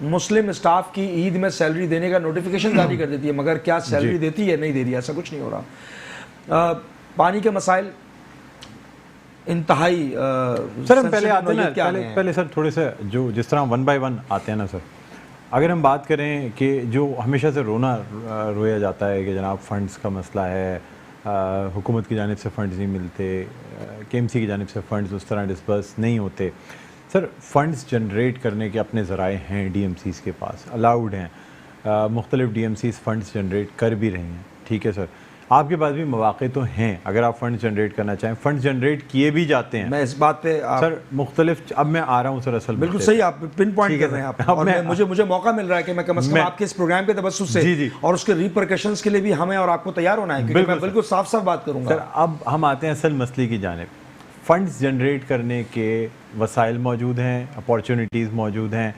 مسلم staff کی عید میں salary دینے کا نوٹیفیکیشن جاری کر دیتی ہے، مگر کیا سیلری دیتی ہے؟ نہیں دے رہی، ایسا کچھ نہیں ہو رہا. پانی کے مسائل انتہائی سر ہم پہلے آتے ہیں پہلے سر تھوڑے سے جو جس طرح ون بائی ون آتے ہیں نا سر، اگر ہم بات کریں کہ جو ہمیشہ سے رویا جاتا ہے کہ جناب فنڈز کا مسئلہ ہے، حکومت کی جانب سے فنڈز نہیں ملتے، کے ایم سی کی جانب سے فنڈز اس طرح ڈسبرس نہیں ہوتے. سر فنڈز جنریٹ کرنے کے اپنے ذرائع ہیں ڈی ایم سیز کے پاس، الاؤڈ ہیں، مختلف D M Cs funds generate کر بھی رہے ہیں، ٹھیک ہے سر، آپ کے پاس بھی مواقع تو ہیں اگر آپ فنڈ جنریٹ کرنا چاہیں، فنڈ جنریٹ کیے بھی جاتے ہیں. میں اس بات پہ سر مختلف، اب میں آ رہا ہوں سر اصل بالکل صحیح آپ پن پوائنٹ کر رہے ہیں آپ، اور مجھے موقع مل رہا ہے کہ میں کم از کم آپ کے اس پروگرام کے تبسط سے اور اس کے ریپرکشنز کے لیے بھی ہمیں اور آپ کو تیار ہونا ہے، کیونکہ میں بالکل صاف صاف بات کروں گا. سر اب ہم آتے ہیں اصل مسئلے کی جانب. فنڈز جنریٹ کرنے کے وسائل موجود ہیں، اپارچونیٹیز موجود ہیں،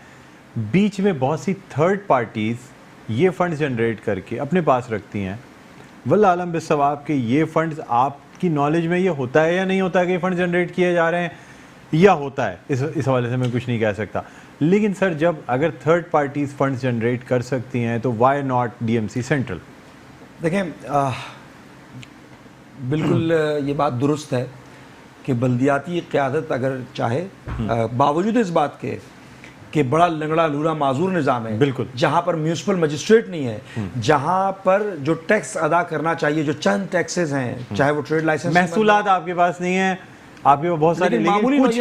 بیچ میں بہت سی تھرڈ پارٹیز یہ فنڈز جنریٹ کر کے اپنے پاس رکھتی ہیں. واللہ عالم بالصواب کہ یہ فنڈز آپ کی نالج میں یہ ہوتا ہے یا نہیں ہوتا ہے کہ یہ فنڈ جنریٹ کیے جا رہے ہیں، یا ہوتا ہے، اس حوالے سے میں کچھ نہیں کہہ سکتا. لیکن سر جب اگر تھرڈ پارٹیز فنڈز جنریٹ کر سکتی ہیں تو why not D M C central? دیکھیں بالکل یہ بات درست ہے کہ بلدیاتی قیادت اگر چاہے، باوجود اس بات کے کہ بڑا لنگڑا لورا معذور نظام ہے، بالکل، جہاں پر میونسپل مجسٹریٹ نہیں ہے، جہاں پر جو ٹیکس ادا کرنا چاہیے، جو چند ٹیکسز ہیں، چاہے وہ ٹریڈ لائسنس، محصولات آپ کے پاس نہیں ہیں، آپ کے بہت سارے معمولی کچھ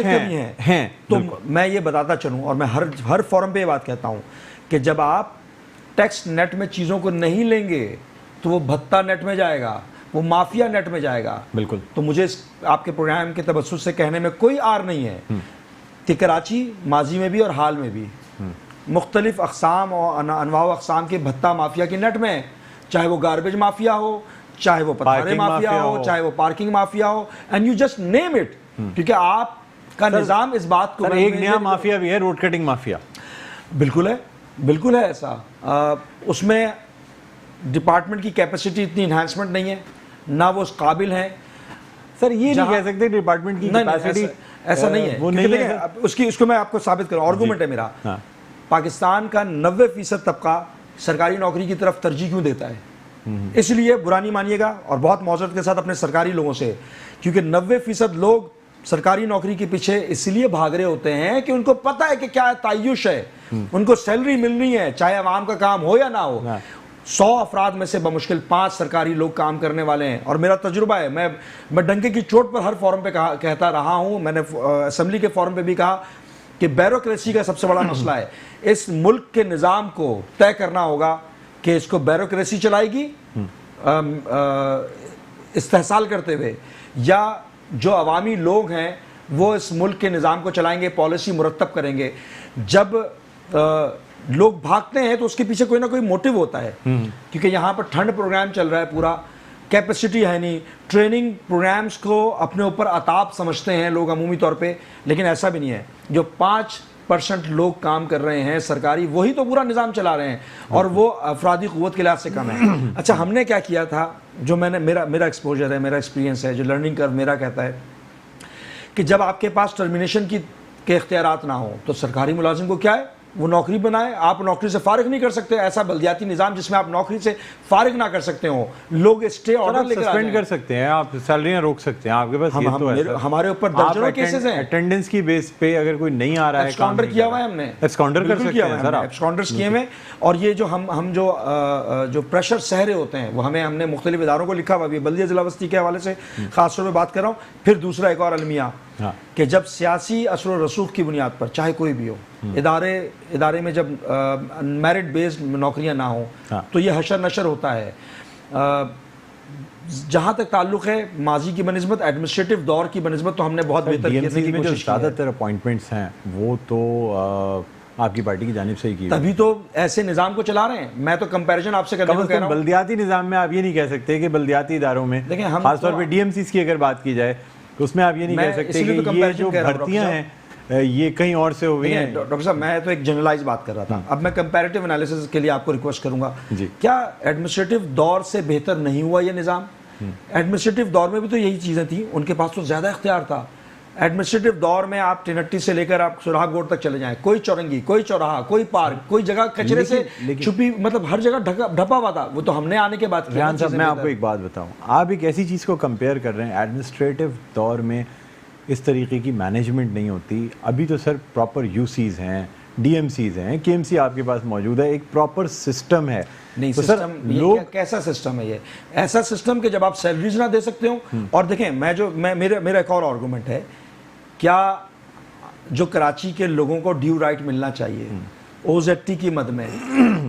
ہیں. تو میں یہ بتاتا چلوں، اور میں ہر فورم پہ یہ بات کہتا ہوں کہ جب آپ ٹیکس نیٹ میں چیزوں کو نہیں لیں گے تو وہ بھتہ نیٹ میں جائے گا، وہ مافیا نیٹ میں جائے گا. بالکل. تو مجھے آپ کے پروگرام کے تبسط سے کہنے میں کوئی آر نہیں ہے کہ کراچی ماضی میں بھی اور حال میں بھی مختلف اقسام اور انواع و اقسام کے بھتہ مافیا کی نیٹ میں، چاہے وہ گاربیج مافیا ہو، چاہے وہ پتھارے مافیا ہو، چاہے وہ parking mafia who, and you just name it. کیونکہ آپ کا نظام اس بات کو، ایک نیا مافیا بھی ہے، روڈ کٹنگ مافیا. بالکل ہے، بالکل ہے ایسا. اس میں ڈپارٹمنٹ کی کیپیسٹی اتنی انہانسمنٹ نہیں ہے، نہ وہ اس قابل ہیں. سر یہ نہیں کہہ سکتے ڈپارٹمنٹ کی کیپیسٹی، ایسا نہیں ہے. وہ نہیں ہے، اس کو میں آپ کو ثابت کروں. آرگومنٹ ہے میرا، پاکستان کا 90% طبقہ سرکاری نوکری کی طرف ترجیح کیوں دیتا ہے؟ اس لیے برا نہیں مانیے گا، اور بہت معذرت کے ساتھ اپنے سرکاری لوگوں سے، کیونکہ 90% لوگ سرکاری نوکری کے پیچھے اس لیے بھاگ رہے ہوتے ہیں کہ ان کو پتہ ہے کہ کیا تعیش ہے، ان کو سیلری ملنی ہے، چاہے عوام کا کام ہو یا نہ ہو. 100 افراد میں سے بمشکل 5 سرکاری لوگ کام کرنے والے ہیں. اور میرا تجربہ ہے، میں ڈنکے کی چوٹ پر ہر فورم پہ کہتا رہا ہوں. میں نے اسمبلی کے فورم پہ بھی کہا کہ بیوروکریسی کا سب سے بڑا مسئلہ ہے. اس ملک کے نظام کو طے کرنا ہوگا کہ اس کو بیوروکریسی چلائے گی استحصال کرتے ہوئے، یا جو عوامی لوگ ہیں وہ اس ملک کے نظام کو چلائیں گے، پالیسی مرتب کریں گے. جب لوگ بھاگتے ہیں تو اس کے پیچھے کوئی نہ کوئی موٹیو ہوتا ہے، کیونکہ یہاں پر ٹھنڈ پروگرام چل رہا ہے، پورا کیپیسٹی ہے نہیں. ٹریننگ پروگرامز کو اپنے اوپر عطاب سمجھتے ہیں لوگ عمومی طور پہ، لیکن ایسا بھی نہیں ہے. جو 5% لوگ کام کر رہے ہیں سرکاری، وہی تو پورا نظام چلا رہے ہیں، اور وہ افرادی قوت کے لحاظ سے کم ہے. اچھا، ہم نے کیا کیا تھا، جو میں نے میرا ایکسپوجر ہے، میرا ایکسپیرینس ہے، جو لرننگ کرو میرا کہتا ہے کہ جب آپ کے پاس ٹرمینیشن کے اختیارات نہ ہوں تو سرکاری ملازم کو کیا ہے، وہ نوکری بنائے. آپ نوکری سے فارغ نہیں کر سکتے. ایسا بلدیاتی نظام جس میں آپ نوکری سے فارغ نہ کر سکتے ہوں، لوگ اسٹے آرڈر لے کر سسپینڈ کر سکتے ہیں، آپ سیلریاں روک سکتے ہیں. آپ کے پاس یہ تو ہے، ہمارے اوپر درجنوں کیسز ہیں. اٹینڈنس کی بیس پہ اگر کوئی نہیں آ رہا ہے، ایبسکانڈر کیا ہوا ہے ہم نے، ایبسکانڈر کر سکتے ہیں سر، ایبسکانڈرز کیے ہوئے. اور یہ جو ہم جو پریشر سہ رہے ہوتے ہیں، وہ ہم نے مختلف اداروں کو لکھا ہوا. بلدیہ ضلع وسطی کے حوالے سے خاص طور پہ بات کر رہا ہوں. پھر دوسرا ایک اور المیہ کہ جب سیاسی اثر و رسوخ کی بنیاد پر، چاہے کوئی بھی ہو، ادارے میں جب میرٹ بیسڈ نوکریاں نہ ہوں تو یہ حشر نشر ہوتا ہے. جہاں تک تعلق ہے ماضی کی بنسبت، ایڈمنسٹریٹو دور کی بنسبت، تو ہم نے بہت بہتر کیا. جو زیادہ تر اپوائنٹمنٹس ہیں وہ تو آپ کی پارٹی کی جانب سے ہی کی، تبھی تو ایسے نظام کو چلا رہے ہیں. میں تو کمپیریزن آپ سے کر رہا ہوں. بلدیاتی نظام میں آپ یہ نہیں کہہ سکتے کہ بلدیاتی اداروں میں، خاص طور پہ ڈی ایم سیز کی اگر بات کی جائے تو اس میں آپ یہ نہیں کہہ سکتے کہ یہ جو بھرتیاں ہیں یہ کہیں اور سے ہو گئی ہیں. ڈاکٹر صاحب، میں تو ایک جنرلائز بات کر رہا تھا. اب میں کمپیریٹیو انالیسس کے لیے آپ کو ریکویسٹ کروں گا، کیا ایڈمنسٹریٹو دور سے بہتر نہیں ہوا یہ نظام؟ ایڈمنسٹریٹو دور میں بھی تو یہی چیزیں تھیں، ان کے پاس تو زیادہ اختیار تھا. ایڈمنسٹریٹو دور میں آپ ٹینٹی سے لے کر آپ سراغ گوڑ تک چلے جائیں، کوئی چورنگی، کوئی چوراہا، کوئی پارک، کوئی جگہ کچرے سے چھپی، مطلب ہر جگہ ڈھپا ہوا تھا. وہ تو ہم نے آنے کے بعد کیا. ریحان صاحب میں آپ کو ایک بات بتاؤں، آپ ایک ایسی چیز کو کمپیئر کر رہے ہیں، ایڈمنسٹریٹو دور میں اس طریقے کی مینجمنٹ نہیں ہوتی. ابھی تو سر پراپر یو سیز ہیں، ڈی ایم سیز ہیں، کے ایم سی آپ کے پاس موجود ہے، ایک پراپر سسٹم ہے. نہیں سسٹم لوگ کیسا سسٹم ہے؟ یہ ایسا سسٹم کہ جب آپ سیلریز نہ دے سکتے ہو. اور دیکھیں میرا ایک اور آرگومنٹ ہے، کیا جو کراچی کے لوگوں کو ڈیو رائٹ ملنا چاہیے او زیڈ ٹی کی مد میں،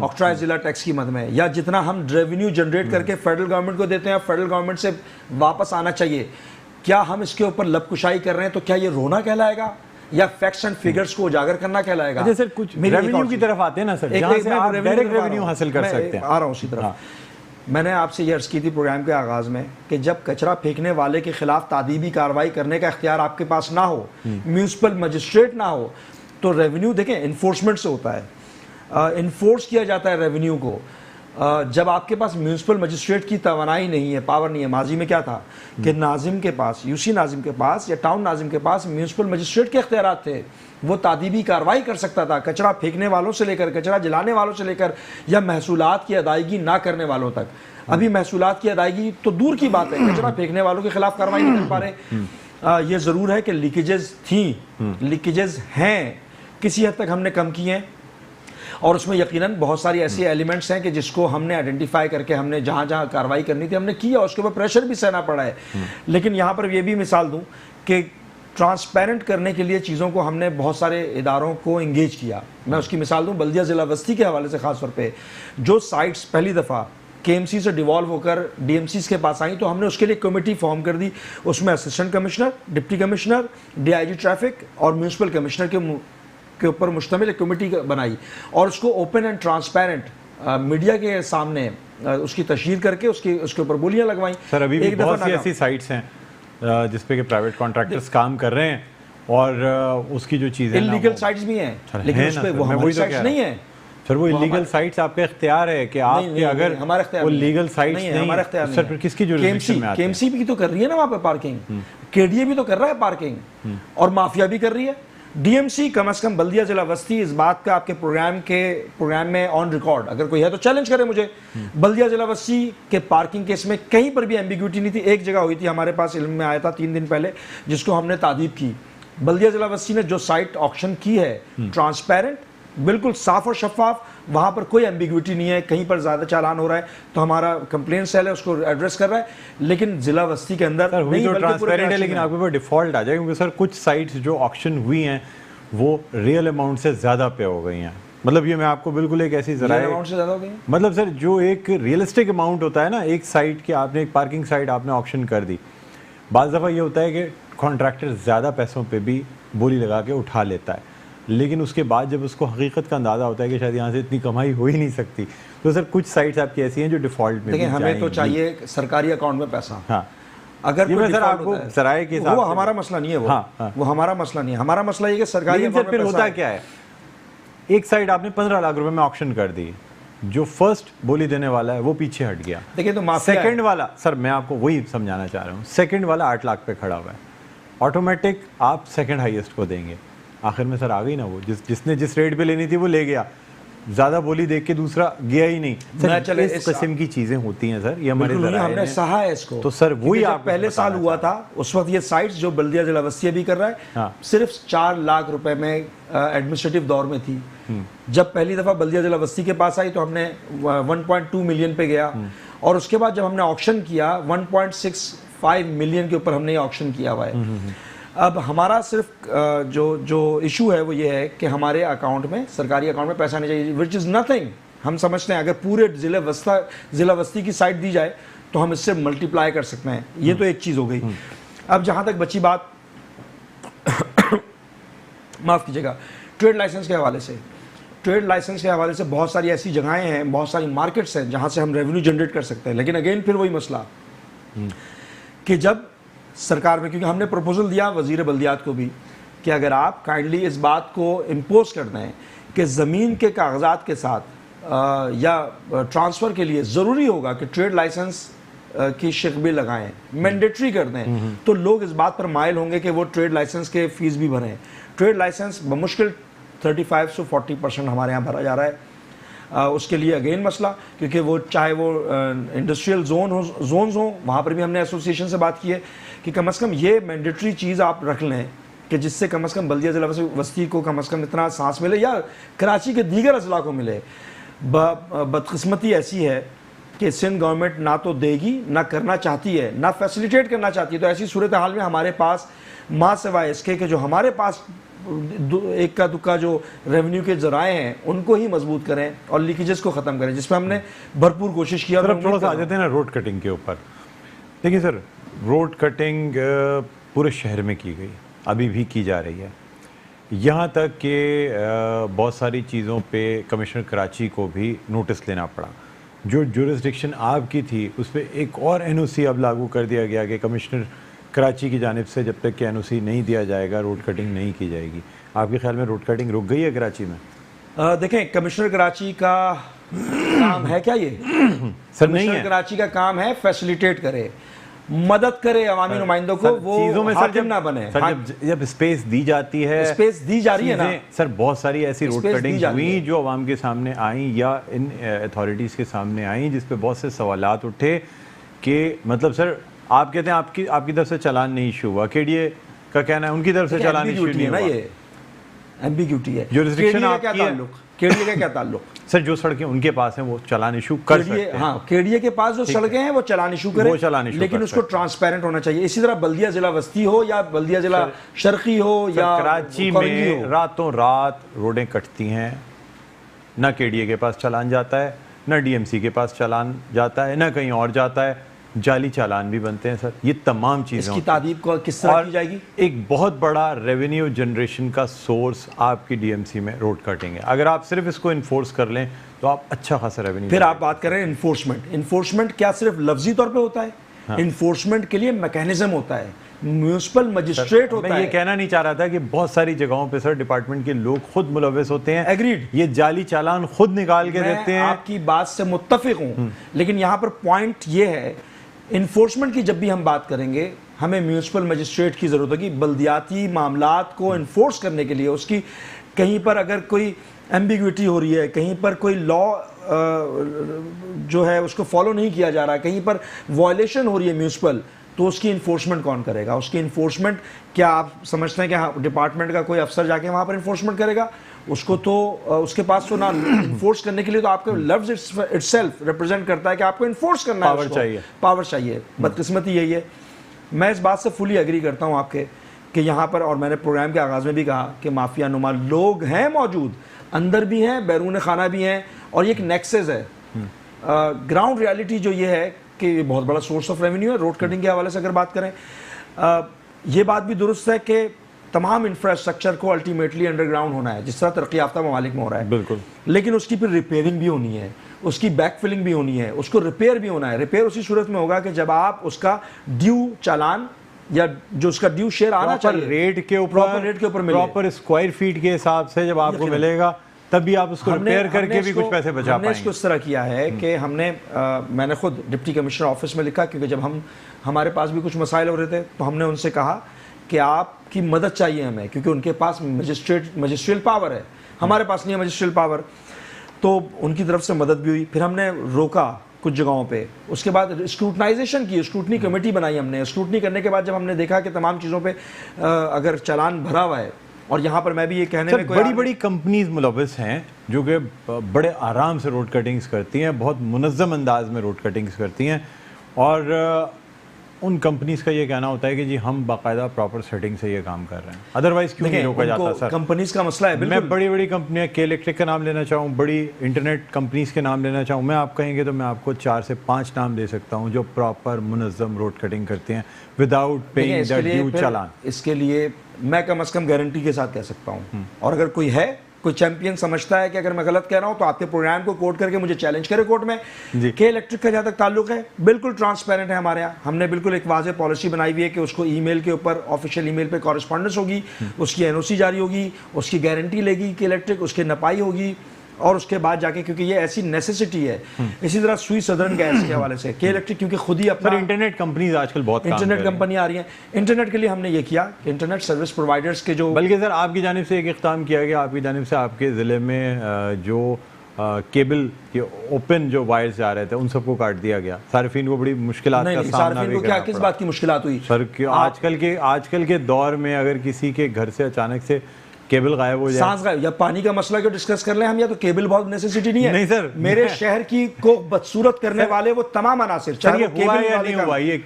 آکٹرائز ضلع ٹیکس کی مد میں، یا جتنا ہم ریونیو جنریٹ کر کے فیڈرل گورنمنٹ کو دیتے ہیں فیڈرل گورنمنٹ سے واپس آنا چاہیے، کیا ہم اس کے اوپر لب کشائی کر رہے ہیں؟ تو کیا یہ رونا کہلائے گا یا فیکٹس اینڈ فگرز کو اجاگر کرنا کہلائے گا؟ اچھا سر، کچھ ریونیو کی طرف آتے ہیں نا سر، جہاں سے آپ ڈائریکٹ ریونیو حاصل کر سکتے ہیں. آ رہا ہوں اسی طرف. میں نے آپ سے یہ عرض کی تھی پروگرام کے آغاز میں کہ جب کچرا پھینکنے والے کے خلاف تعدیبی کارروائی کرنے کا اختیار آپ کے پاس نہ ہو، میونسپل مجسٹریٹ نہ ہو، تو ریونیو دیکھیں انفورسمنٹ سے ہوتا ہے، انفورس کیا جاتا ہے ریونیو کو. جب آپ کے پاس میونسپل مجسٹریٹ کی توانائی نہیں ہے، پاور نہیں ہے. ماضی میں کیا تھا کہ ناظم کے پاس، یو سی ناظم کے پاس یا ٹاؤن ناظم کے پاس میونسپل مجسٹریٹ کے اختیارات تھے، وہ تعدیبی کارروائی کر سکتا تھا کچرا پھینکنے والوں سے لے کر کچرا جلانے والوں سے لے کر یا محصولات کی ادائیگی نہ کرنے والوں تک. ابھی محصولات کی ادائیگی تو دور کی بات ہے، کچرا پھینکنے والوں کے خلاف کارروائی نہیں کر پا رہے. یہ ضرور ہے کہ لیکیجز تھیں، لیکیجز ہیں، کسی حد تک ہم نے کم کی ہیں، اور اس میں یقیناً بہت ساری ایسی ایلیمنٹس ہیں کہ جس کو ہم نے آئیڈینٹیفائی کر کے ہم نے جہاں جہاں کارروائی کرنی تھی ہم نے کیا، اس کے اوپر پریشر بھی سہنا پڑا ہے. لیکن یہاں پر یہ بھی مثال دوں کہ ٹرانسپیرنٹ کرنے کے لیے چیزوں کو ہم نے بہت سارے اداروں کو انگیج کیا. میں اس کی مثال دوں بلدیہ ضلع وسطی کے حوالے سے، خاص طور پہ جو سائٹس پہلی دفعہ کے ایم سی سے ڈیوالو ہو کر ڈی ایم سیز کے پاس آئیں تو ہم نے اس کے لیے کمیٹی فارم کر دی. اس میں assistant commissioner, deputy commissioner, D I G traffic اور میونسپل کمشنر کے اوپر مشتمل ایک کمیٹی بنائی، اور اس کو اوپن اینڈ ٹرانسپیرنٹ میڈیا کے سامنے اس کی تشہیر کر کے اس کے اوپر بولیاں لگوائیں. سر ابھی بھی بہت سی ایسی سائٹس ہیں جس پہ کہ پرائیویٹ کانٹریکٹرز کام کر رہے ہیں، اور اس کی جو چیزیں انلیگل سائٹس بھی ہیں، لیکن اس پہ وہ ہماری سائٹس نہیں ہیں. سر وہ انلیگل سائٹس آپ کا اختیار ہے کہ آپ کے اگر وہ لیگل سائٹس نہیں ہمارا اختیار نہیں. سر پھر کس کی جورسڈکشن میں آتے ہیں؟ کے ایم سی بھی تو کر رہی ہے نا وہاں پہ پارکنگ، کے ڈی اے بھی تو کر رہا ہے پارکنگ، اور مافیا بھی کر رہی ہے. ڈی ایم سی کم از کم بلدیہ ضلع وسطی اس بات کا آپ کے پروگرام میں آن ریکارڈ اگر کوئی ہے تو چیلنج کرے مجھے. بلدیہ ضلع وسطی کے پارکنگ کیس میں کہیں پر بھی ایمبیگوٹی نہیں تھی. ایک جگہ ہوئی تھی ہمارے پاس علم میں آیا تھا 3 دن پہلے، جس کو ہم نے تعدیب کی. بلدیہ ضلع وسطی نے جو سائٹ آکشن کی ہے ٹرانسپیرنٹ، بالکل صاف اور شفاف، وہاں پر کوئی ایمبیگوٹی نہیں ہے. کہیں پر زیادہ چالان ہو رہا ہے تو ہمارا کمپلین سیل ہے اس کو ایڈریس کر رہا ہے، لیکن ضلع وسطی کے اندر نہیں ٹرانسپیرنٹ ہے. لیکن آپ کے اوپر ڈیفالٹ آ جائے کیونکہ سر کچھ سائٹس جو آکشن ہوئی ہیں وہ ریئل اماؤنٹ سے زیادہ پے ہو گئی ہیں. مطلب یہ میں آپ کو بالکل ایک ایسی ذرائع اماؤنٹ سے زیادہ ہو گئی، مطلب سر جو ایک ریئلسٹک اماؤنٹ ہوتا ہے نا، ایک سائٹ کے آپ نے ایک پارکنگ سائٹ آپ نے آکشن کر دی، بعض دفعہ یہ ہوتا ہے کہ کانٹریکٹر زیادہ پیسوں پہ بھی بولی لگا کے اٹھا لیتا ہے، لیکن اس کے بعد جب اس کو حقیقت کا اندازہ ہوتا ہے کہ شاید یہاں سے اتنی کمائی ہو ہی نہیں سکتی، تو سر کچھ سائٹس آپ کی ایسی ہیں جو ڈیفالٹ میں. دیکھیں ہمیں تو چاہیے سرکاری اکاؤنٹ میں پیسہ. ہاں اگر یہ سر آپ کو ذرائع کے وہ ہمارا مسئلہ نہیں ہے، وہ ہمارا مسئلہ نہیں ہے. ہمارا مسئلہ یہ کہ سرکاری اکاؤنٹ میں ہوتا کیا ہے، ایک سائٹ آپ نے 15 لاکھ روپے میں آکشن کر دی، جو فرسٹ بولی دینے والا ہے وہ پیچھے ہٹ گیا. دیکھیں تو سیکنڈ والا، سر میں آپ کو وہی سمجھانا چاہ رہا ہوں، سیکنڈ والا 8 لاکھ پہ کھڑا ہوا ہے، آٹومیٹک آپ سیکنڈ ہائیسٹ کو دیں گے. آخر میں سر آ گئی نا وہ جس نے جس ریٹ پہ لینی تھی وہ لے گیا، زیادہ بولی دیکھ کے دوسرا گیا ہی نہیں. سر اس قسم کی چیزیں ہوتی ہیں سر، یہ ہمارے ذرائع ہم نے سہا ہے اس کو. تو سر وہی آپ پہلے سال ہوا تھا اس وقت یہ سائٹس جو بلدیہ ضلع وسطیہ بھی کر رہا ہے صرف 4 لاکھ روپے میں ایڈمنسٹریٹو دور میں تھی. جب پہلی دفعہ بلدیہ ضلع وسطی کے پاس آئی تو ہم نے 1.2 ملین پہ گیا، اور اس کے بعد جب ہم نے آکشن کیا 1.65 ملین کے اوپر ہم نے آکشن کیا ہوا ہے. اب ہمارا صرف جو ایشو ہے وہ یہ ہے کہ ہمارے اکاؤنٹ میں، سرکاری اکاؤنٹ میں پیسہ نہیں چاہیے، وچ از نتھنگ. ہم سمجھتے ہیں اگر پورے ضلع وسطی کی سائٹ دی جائے تو ہم اس سے ملٹیپلائی کر سکتے ہیں. یہ تو ایک چیز ہو گئی. اب جہاں تک بچی بات معاف کیجیے گا ٹریڈ لائسنس کے حوالے سے، ٹریڈ لائسنس کے حوالے سے بہت ساری ایسی جگہیں ہیں، بہت ساری مارکیٹس ہیں جہاں سے ہم ریونیو جنریٹ کر سکتے ہیں. لیکن اگین پھر وہی مسئلہ کہ جب سرکار میں، کیونکہ ہم نے پروپوزل دیا وزیر بلدیات کو بھی کہ اگر آپ کائنڈلی اس بات کو امپوز کر دیں کہ زمین کے کاغذات کے ساتھ یا ٹرانسفر کے لیے ضروری ہوگا کہ ٹریڈ لائسنس کی شکبے لگائیں, مینڈیٹری کر دیں, تو لوگ اس بات پر مائل ہوں گے کہ وہ ٹریڈ لائسنس کے فیس بھی بھریں. ٹریڈ لائسنس بمشکل 35 سے 40% ہمارے یہاں بھرا جا رہا ہے. اس کے لیے اگین مسئلہ, کیونکہ وہ چاہے وہ انڈسٹریل زونز ہوں, وہاں پر بھی ہم نے ایسوسیشن سے بات کی ہے کہ کم از کم یہ مینڈیٹری چیز آپ رکھ لیں کہ جس سے کم از کم بلدیہ ضلع وسطی کو کم از کم اتنا سانس ملے, یا کراچی کے دیگر اضلاع کو ملے. بدقسمتی ایسی ہے کہ سندھ گورنمنٹ نہ تو دے گی, نہ کرنا چاہتی ہے, نہ فیسیلیٹیٹ کرنا چاہتی ہے. تو ایسی صورتحال میں ہمارے پاس ماں سوائے اس کے کہ جو ہمارے پاس ایک کا دکا جو ریونیو کے ذرائع ہیں ان کو ہی مضبوط کریں اور لیکیجز کو ختم کریں, جس پہ ہم نے بھرپور کوشش کیا. تھوڑا سا آ جاتے ہیں نا روڈ کٹنگ کے اوپر. دیکھیے سر, روڈ کٹنگ پورے شہر میں کی گئی, ابھی بھی کی جا رہی ہے, یہاں تک کہ بہت ساری چیزوں پہ کمشنر کراچی کو بھی نوٹس لینا پڑا. جو جورسڈکشن آپ کی تھی اس پہ ایک اور این او سی اب لاگو کر دیا گیا کہ کمشنر کراچی کی جانب سے جب تک کہ این او سی نہیں دیا جائے گا روڈ کٹنگ نہیں کی جائے گی. آپ کے خیال میں روڈ کٹنگ رک گئی ہے کراچی میں؟ دیکھیں, کمشنر کراچی کا کام ہے کیا یہ؟ سر نہیں کمشنر ہے. کراچی کا کام ہے فیسیلیٹیٹ کرے, مدد کرے عوامی نمائندوں کو, وہ حاکم نہ بنے. جب اسپیس دی جاتی ہے, اسپیس دی جا رہی ہے نا سر, بہت ساری ایسی روڈ کٹنگ ہوئی جو عوام کے سامنے آئیں یا ان اتھارٹیز کے سامنے آئیں جس پہ بہت سے سوالات اٹھے کہ مطلب سر آپ کہتے ہیں آپ کی طرف سے چالان نہیں ایشو ہوا, کے ڈی اے کا کہنا ہے ان کی طرف سے چالان ایشو نہیں ہوا. یہ ایمبیگیوٹی ہے. جورسڈکشن آپ کی ہے, کے ڈی اے کا کیا تعلق؟ سر جو سڑکیں ان کے پاس ہیں وہ چالان ایشو کر سکتے ہیں. ہاں, کے ڈی اے کے پاس جو سڑکیں ہیں وہ چالان ایشو کریں, لیکن اس کو ٹرانسپیرنٹ ہونا چاہیے. اسی طرح بلدیہ ضلع وسطی ہو یا بلدیہ ضلع شرقی ہو یا کراچی میں راتوں رات روڈیں کٹتی ہیں, نہ کے ڈی اے کے پاس چالان جاتا ہے, نہ ڈی ایم سی کے پاس چالان جاتا ہے, نہ کہیں اور جاتا ہے, جعلی چالان بھی بنتے ہیں. سر یہ تمام چیزیں اس کی تعدیب کو کس طرح کی جائے گی؟ ایک بہت بڑا ریونیو جنریشن کا سورس آپ کی ڈی ایم سی میں روڈ کٹنگ ہے. اگر آپ صرف اس کو انفورس کر لیں تو آپ اچھا خاصا ریونیو. پھر آپ بات کر رہے ہیں انفورسمنٹ. انفورسمنٹ کیا صرف لفظی طور پہ ہوتا ہے؟ انفورسمنٹ کے لیے میکینزم ہوتا ہے, میونسپل مجسٹریٹ ہوتا ہے. میں یہ کہنا نہیں چاہ رہا تھا کہ بہت ساری جگہوں پہ سر ڈپارٹمنٹ کے لوگ خود ملوث ہوتے ہیں. ایگریڈ, یہ جعلی چالان خود نکال کے دیتے ہیں. میں آپ کی بات سے متفق ہوں, لیکن یہاں پر پوائنٹ یہ ہے انفورسمنٹ کی جب بھی ہم بات کریں گے ہمیں میونسپل مجسٹریٹ کی ضرورت ہوگی بلدیاتی معاملات کو انفورس کرنے کے لیے. اس کی کہیں پر اگر کوئی ایمبیگوٹی ہو رہی ہے, کہیں پر کوئی لا جو ہے اس کو فالو نہیں کیا جا رہا, کہیں پر وائلیشن ہو رہی ہے میونسپل, تو اس کی انفورسمنٹ کون کرے گا؟ اس کی انفورسمنٹ کیا آپ سمجھتے ہیں کہ ڈپارٹمنٹ کا کوئی افسر جا کے وہاں پر انفورسمنٹ کرے گا؟ اس کو تو اس کے پاس تو نہ انفورس کرنے کے لیے تو آپ کا لفظ اٹسیلف ریپرزینٹ کرتا ہے کہ آپ کو انفورس کرنا ہے, پاور چاہیے. بدقسمتی یہی ہے. میں اس بات سے فلی ایگری کرتا ہوں آپ کے کہ یہاں پر, اور میں نے پروگرام کے آغاز میں بھی کہا کہ مافیا نما لوگ ہیں موجود, اندر بھی ہیں, بیرون خانہ بھی ہیں, اور یہ ایک نیکسس ہے. گراؤنڈ ریالٹی جو یہ ہے کہ یہ بہت بڑا سورس آف ریونیو ہے روڈ کٹنگ کے حوالے سے اگر بات کریں. یہ بات بھی درست ہے کہ تمام انفراسٹرکچر کو الٹیمیٹلی انڈر گراؤنڈ ہونا ہے, جس طرح ترقی یافتہ ممالک میں ہو رہا ہے. بالکل, لیکن اس کی پھر ریپیئرنگ بھی ہونی ہے, اس کی بیک فلنگ بھی ہونی ہے, اس کو ریپیئر بھی ہونا ہے. ریپیئر اسی صورت میں ہوگا کہ جب آپ اس کا ڈیو چالان یا جو اس کا ڈیو شیئر آنا چاہیے ریٹ کے اوپر پراپر اسکوائر فیٹ کے حساب سے جب آپ کو ملے گا تب بھی آپ اس کو ریپیئر کر کے بھی کچھ پیسے بچا پائیں گے. ہم نے اس کو اس طرح کیا ہے کہ میں نے خود ڈپٹی کمشنر آفس میں لکھا, کیونکہ جب ہمارے پاس بھی کچھ مسائل ہو رہے تھے تو ہم نے ان سے کہا کہ آپ کی مدد چاہیے ہمیں, کیونکہ ان کے پاس مجسٹریل پاور ہے, ہمارے پاس نہیں ہے مجسٹریل پاور. تو ان کی طرف سے مدد بھی ہوئی. پھر ہم نے روکا کچھ جگہوں پہ, اس کے بعد اسکروٹنائزیشن کی, اسکروٹنی کمیٹی بنائی ہم نے. اسکروٹنی کرنے کے بعد جب ہم نے دیکھا کہ تمام چیزوں پہ اگر چالان بھرا ہوا ہے, اور یہاں پر میں بھی یہ کہنے میں بڑی بڑی کمپنیز ملوث ہیں جو کہ بڑے آرام سے روڈ کٹنگز کرتی ہیں, بہت منظم انداز میں روڈ کٹنگز کرتی ہیں, اور ان کمپنیز کا یہ کہنا ہوتا ہے کہ جی ہم باقاعدہ پراپر سیٹنگ سے یہ کام کر رہے ہیں, ادروائز کیوں نہیں روکا جاتا. سر کمپنیز کا مسئلہ ہے. میں بڑی بڑی کمپنیاں کے الیکٹرک کا نام لینا چاہوں, بڑی انٹرنیٹ کمپنیز کے نام لینا چاہوں, میں آپ کہیں گے تو میں آپ کو 4 سے 5 نام دے سکتا ہوں جو پراپر منظم روڈ کٹنگ کرتے ہیں وداؤٹ پیئنگ دا ڈیو چالان. اس کے لیے میں کم از کم گارنٹی کے ساتھ کہہ سکتا ہوں, اور اگر کوئی ہے, کوئی چیمپئن سمجھتا ہے کہ اگر میں غلط کہہ رہا ہوں تو آپ کے پروگرام کو کوٹ کر کے مجھے چیلنج کرے کورٹ میں. کہ الیکٹرک کا جہاں تک تعلق ہے بالکل ٹرانسپیرنٹ ہے ہمارے یہاں. ہم نے بالکل ایک واضح پالیسی بنائی ہوئی ہے کہ اس کو ای میل کے اوپر, آفیشیل ای میل پہ کورسپونڈنس ہوگی, اس کی این او سی جاری ہوگی, اس کی گارنٹی لے گی کہ الیکٹرک, اس کے نپائی ہوگی, اور اس کے بعد جا کے کیونکہ یہ ایسی نیسیسٹی ہے. اسی طرح سوئی سدرن گیس کے حوالے سے کے الیکٹرک کیونکہ خود ہی اپنا انٹرنیٹ کمپنیز آج کل بہت انٹرنیٹ کمپنیاں آ رہی ہیں. انٹرنیٹ کے لیے ہم نے یہ کیا کہ انٹرنیٹ سروس پرووائڈرز کے جو بلکہ سر آپ کی جانب سے ایک اقدام کیا گیا, آپ کی جانب سے آپ کے ضلع میں جو کیبل کے اوپن جو وائرز جا رہے تھے ان سب کو کاٹ دیا گیا. صارفین کو بڑی مشکلات کا سامنا بھی کرنا پڑا. کس بات کی مشکلات ہوئی سر آج کل کے دور میں اگر کسی کے گھر سے اچانک سے کیبل غائب ہو جائے, سانس غائب, یا پانی کا مسئلہ کو ڈسکس کر لیں ہم, یا تو کیبل بہت نیسیسٹی نہیں ہے. نہیں سر, میرے شہر کی کو بدصورت کرنے والے وہ تمام عناصر, چاہے وہ کیبل یا نہیں ہوا, یہ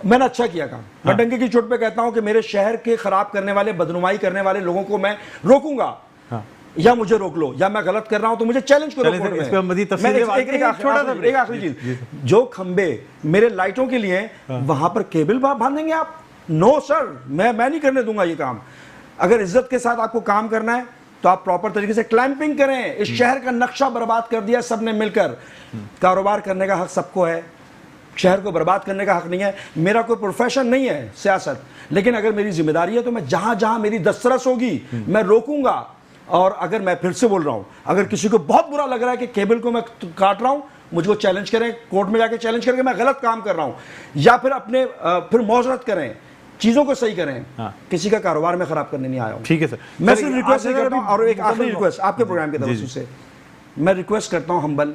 میں نے اچھا کیا کام. میں ڈنکے کی چوٹ پہ کہتا ہوں کہ میرے شہر کے خراب کرنے والے, بدنمائی کرنے والے لوگوں کو میں روکوں گا, یا مجھے روک لو, یا میں غلط کر رہا ہوں تو مجھے چیلنج کرو. اس پہ مزید تفصیل ایک آخری چیز, جو کھمبے میرے لائٹوں کے لیے وہاں پر کیبل باندھیں گے آپ؟ نو سر, میں نہیں کرنے دوں گا یہ کام. اگر عزت کے ساتھ آپ کو کام کرنا ہے تو آپ پراپر طریقے سے کلیمپنگ کریں. اس شہر کا نقشہ برباد کر دیا سب نے مل کر. کاروبار کرنے کا حق سب کو ہے, شہر کو برباد کرنے کا حق نہیں ہے. میرا کوئی پروفیشن نہیں ہے سیاست, لیکن اگر میری ذمہ داری ہے تو میں جہاں جہاں میری دسترس ہوگی میں روکوں گا. اور اگر میں پھر سے بول رہا ہوں, اگر کسی کو بہت برا لگ رہا ہے کہ کیبل کو میں کاٹ رہا ہوں, مجھ کو چیلنج کریں, کورٹ میں جا کے چیلنج کر کے میں غلط کام کر رہا ہوں, یا پھر اپنے پھر معذرت کریں, چیزوں کو صحیح کریں. کسی کا کاروبار میں خراب کرنے نہیں آیا ہوں. ٹھیک ہے سر, میں صرف ریکویسٹ کرتا ہوں, اور ایک آخری ریکویسٹ آپ کے پروگرام کے توسط سے میں ریکویسٹ کرتا ہوں, ہمبل,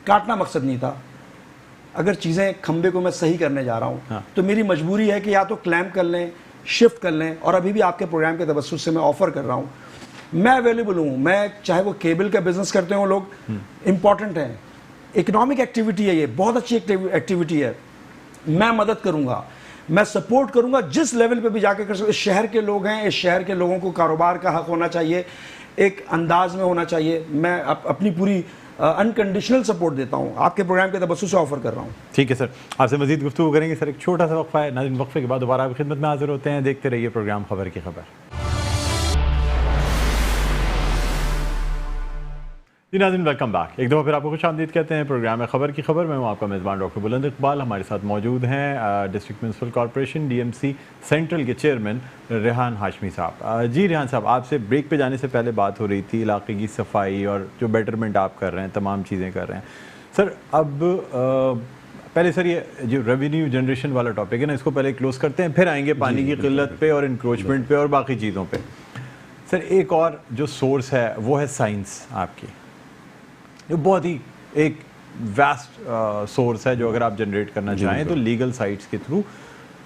کاٹنا مقصد نہیں تھا. اگر چیزیں کھمبے کو میں صحیح کرنے جا رہا ہوں تو میری مجبوری ہے کہ یا تو کلیمپ کر لیں, شفٹ کر لیں. اور ابھی بھی آپ کے پروگرام کے توسط سے میں آفر کر رہا ہوں, میں اویلیبل ہوں. میں چاہے وہ کیبل کا بزنس کرتے ہوں لوگ, امپورٹنٹ ہیں, اکنامک ایکٹیویٹی ہے, یہ بہت اچھی ایکٹیویٹی ہے, میں مدد کروں گا, میں سپورٹ کروں گا جس لیول پہ بھی جا کے کر سکتے. اس شہر کے لوگ ہیں, اس شہر کے لوگوں کو کاروبار کا حق ہونا چاہیے, ایک انداز میں ہونا چاہیے. میں اپنی پوری انکنڈیشنل سپورٹ دیتا ہوں, آپ کے پروگرام کے توسط سے آفر کر رہا ہوں. ٹھیک ہے سر, آپ سے مزید گفتگو کریں گے. سر ایک چھوٹا سا وقفہ ہے, ناظرین وقفے کے بعد دوبارہ آپ کی خدمت میں حاضر ہوتے ہیں. دیکھتے رہیے پروگرام خبر کی خبر. جی ناظرین, ویلکم بیک. ایک دفعہ پھر آپ کو خوش آمدید کہتے ہیں پروگرام میں خبر کی خبر. میں ہوں آپ کا میزبان ڈاکٹر بلند اقبال. ہمارے ساتھ موجود ہیں district municipal corporation DMC central کے چیئرمین ریحان ہاشمی صاحب. جی ریحان صاحب, آپ سے بریک پہ جانے سے پہلے بات ہو رہی تھی علاقے کی صفائی اور جو بیٹرمنٹ آپ کر رہے ہیں, تمام چیزیں کر رہے ہیں. سر اب پہلے سر یہ جو ریونیو جنریشن والا ٹاپک ہے نا, اس کو پہلے کلوز کرتے ہیں, پھر آئیں گے پانی کی قلت پہ اور انکروچمنٹ پہ اور باقی چیزوں پہ. سر ایک اور جو سورس ہے وہ ہے سائنس آپ کی, جو بہت ہی ایک ویسٹ سورس ہے, جو اگر آپ جنریٹ کرنا چاہیں تو لیگل سائٹس کے تھرو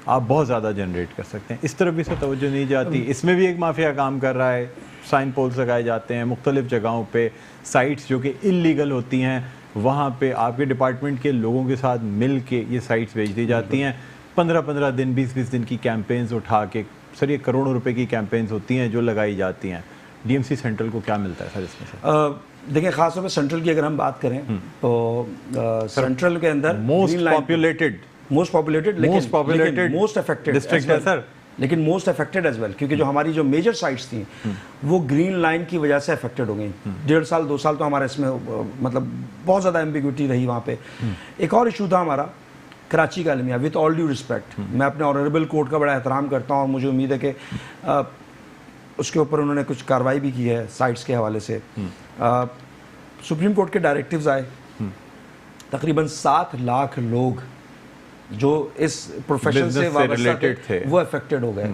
آپ بہت زیادہ جنریٹ کر سکتے ہیں. اس طرف بھی سے توجہ نہیں جاتی. اس میں بھی ایک مافیا کام کر رہا ہے, سائن پولز لگائے جاتے ہیں مختلف جگہوں پہ, سائٹس جو کہ انلیگل ہوتی ہیں وہاں پہ آپ کے ڈپارٹمنٹ کے لوگوں کے ساتھ مل کے یہ سائٹس بھیج دی جاتی ہیں. 15 دن 20 دن کی کیمپینز اٹھا کے, سر یہ کروڑوں روپے کی کیمپینز ہوتی ہیں جو لگائی جاتی ہیں. DMC سینٹرل کو کیا ملتا ہے سر اس میں سے؟ دیکھیں, خاص طور پہ سینٹرل کی اگر ہم بات کریں تو سینٹرل کے اندر موسٹ پاپولیٹڈ لیکن موسٹ افیکٹڈ ڈسٹرکٹ ہے سر, لیکن موسٹ افیکٹڈ ایز ویل, کیونکہ جو ہماری جو میجر سائٹس تھیں وہ گرین لائن کی وجہ سے افیکٹڈ ہو گئیں. 1.5 سال 2 سال تو ہمارا اس میں مطلب بہت زیادہ ایمبیگوٹی رہی وہاں پہ. ایک اور ایشو تھا ہمارا کراچی کا المیہ. وتھ آل ڈیو رسپیکٹ, میں اپنے آنریبل کورٹ کا بڑا احترام کرتا ہوں, اور مجھے امید ہے کہ اس کے اوپر انہوں نے کچھ کارروائی بھی کی ہے سائٹس کے حوالے سے. سپریم کورٹ کے ڈائریکٹیوز آئے, تقریباً 7 لاکھ لوگ جو اس پروفیشن سے وابستہ تھے وہ افیکٹڈ ہو گئے.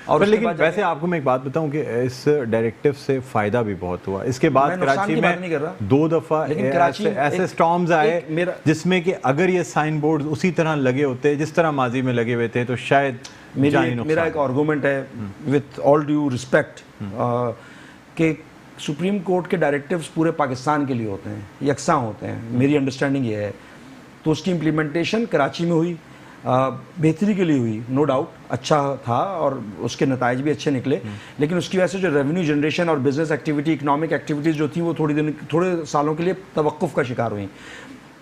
اور لیکن ویسے آپ کو میں ایک بات بتاؤں کہ اس ڈائریکٹیو سے فائدہ بھی بہت ہوا. اس کے بعد کراچی میں 2 دفعہ ایسے سٹارمز آئے جس میں کہ اگر یہ سائن بورڈ اسی طرح لگے ہوتے جس طرح ماضی میں لگے ہوئے تھے تو شاید میرا ایک آرگومنٹ ہے وتھ آل ڈیو رسپیکٹ کہ سپریم کورٹ کے ڈائریکٹیوز پورے پاکستان کے لیے ہوتے ہیں, یکساں ہوتے ہیں. میری انڈرسٹینڈنگ یہ ہے. تو اس کی امپلیمنٹیشن کراچی میں ہوئی, بہتری کے لیے ہوئی, نو ڈاؤٹ اچھا تھا اور اس کے نتائج بھی اچھے نکلے. لیکن اس کی وجہ سے جو ریونیو جنریشن اور بزنس ایکٹیویٹی, اکنامک ایکٹیویٹیز جو تھیں وہ تھوڑے سالوں کے لیے توقف کا شکار ہوئیں.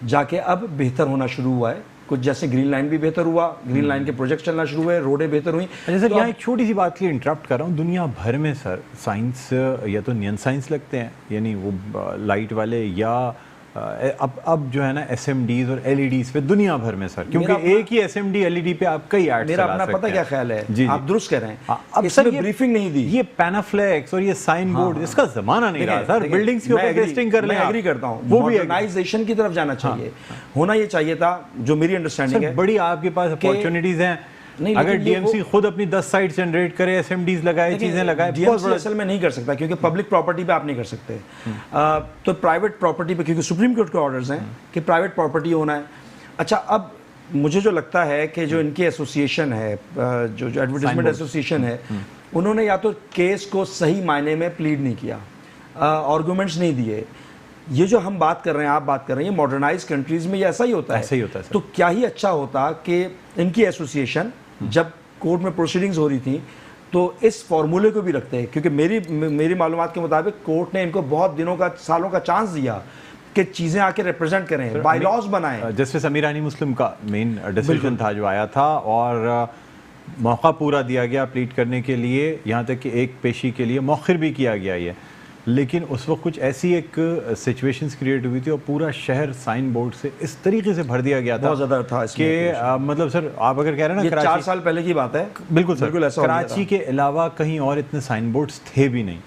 جا کے اب بہتر ہونا شروع ہوا ہے کچھ, جیسے گرین لائن بھی بہتر ہوا, گرین لائن کے پروجیکٹ چلنا شروع ہوئے, روڈیں بہتر ہوئیں. سر یہاں ایک چھوٹی سی بات کے لیے انٹرپٹ کر رہا ہوں. دنیا بھر میں سر سائنس یا تو نین سائنس لگتے ہیں, یعنی وہ لائٹ والے, یا اب جو ہے نا ایس ایم ڈیز اور ایل ای ڈیز پہ دنیا بھر میں سر، کیونکہ ایک ہی S M D L E D پہ آپ کئی ایڈ میرا اپنا پتہ کیا خیال ہے، آپ درست کہہ رہے ہیں، اب اس میں بریفنگ نہیں دی، یہ پینافلیکس اور یہ سائن بورڈ اس کا زمانہ نہیں رہا سر، بلڈنگز کے اوپر ٹیسٹنگ کر لیں. میں ایگری کرتا ہوں، وہ بھی ماڈرنائزیشن کی طرف جانا چاہیے، ہونا یہ چاہیے تھا، جو میری انڈرسٹینڈنگ ہے. بڑی آپ کے پاس اپارچونیٹیز ہیں، اگر ڈی ایم سی خود اپنی 10 سائٹ جنریٹ کرے، ایس ایم ڈیز لگائے، چیزیں لگائے، ڈی ایم سی اصل میں نہیں کر سکتا کیونکہ پبلک پراپرٹی پہ آپ نہیں کر سکتے، تو پرائیویٹ پراپرٹی پہ، کیونکہ سپریم کورٹ کے آرڈرز ہیں کہ پرائیویٹ پراپرٹی ہونا ہے. اچھا، اب مجھے جو لگتا ہے کہ جو ان کی ایسوسیشن ہے، جو ایڈورٹیزمنٹ ایسوسیشن ہے، انہوں نے یا تو کیس کو صحیح معنی میں پلیڈ نہیں کیا، آرگومنٹس نہیں دیے. یہ جو ہم بات کر رہے ہیں، آپ بات کر رہے ہیں، ماڈرنائز کنٹریز میں یہ ایسا ہی ہوتا ہے. تو کیا ہی اچھا ہوتا کہ ان کی ایسوسیشن جب کورٹ میں پروسیڈنگز ہو رہی تھیں تو اس فارمولے کو بھی رکھتے ہیں، کیونکہ میری معلومات کے مطابق کورٹ نے ان کو بہت دنوں کا، سالوں کا چانس دیا کہ چیزیں آ کے ریپرزینٹ کریں، بائی لاز بنائیں. جسٹس امیر رانی مسلم کا مین ڈیسیژن تھا جو آیا تھا، اور موقع پورا دیا گیا پلیٹ کرنے کے لیے، یہاں تک کہ ایک پیشی کے لیے مؤخر بھی کیا گیا یہ. لیکن اس وقت کچھ ایسی ایک سچویشنز کریٹ ہوئی تھی اور پورا شہر سائن بورڈ سے اس طریقے سے بھر دیا گیا تھا، بہت زیادہ تھا کہ مطلب سر آپ اگر کہہ رہے ہیں نا، یہ 4 سال پہلے کی بات ہے. بالکل سر، کراچی کے علاوہ کہیں اور اتنے سائن بورڈز تھے بھی نہیں.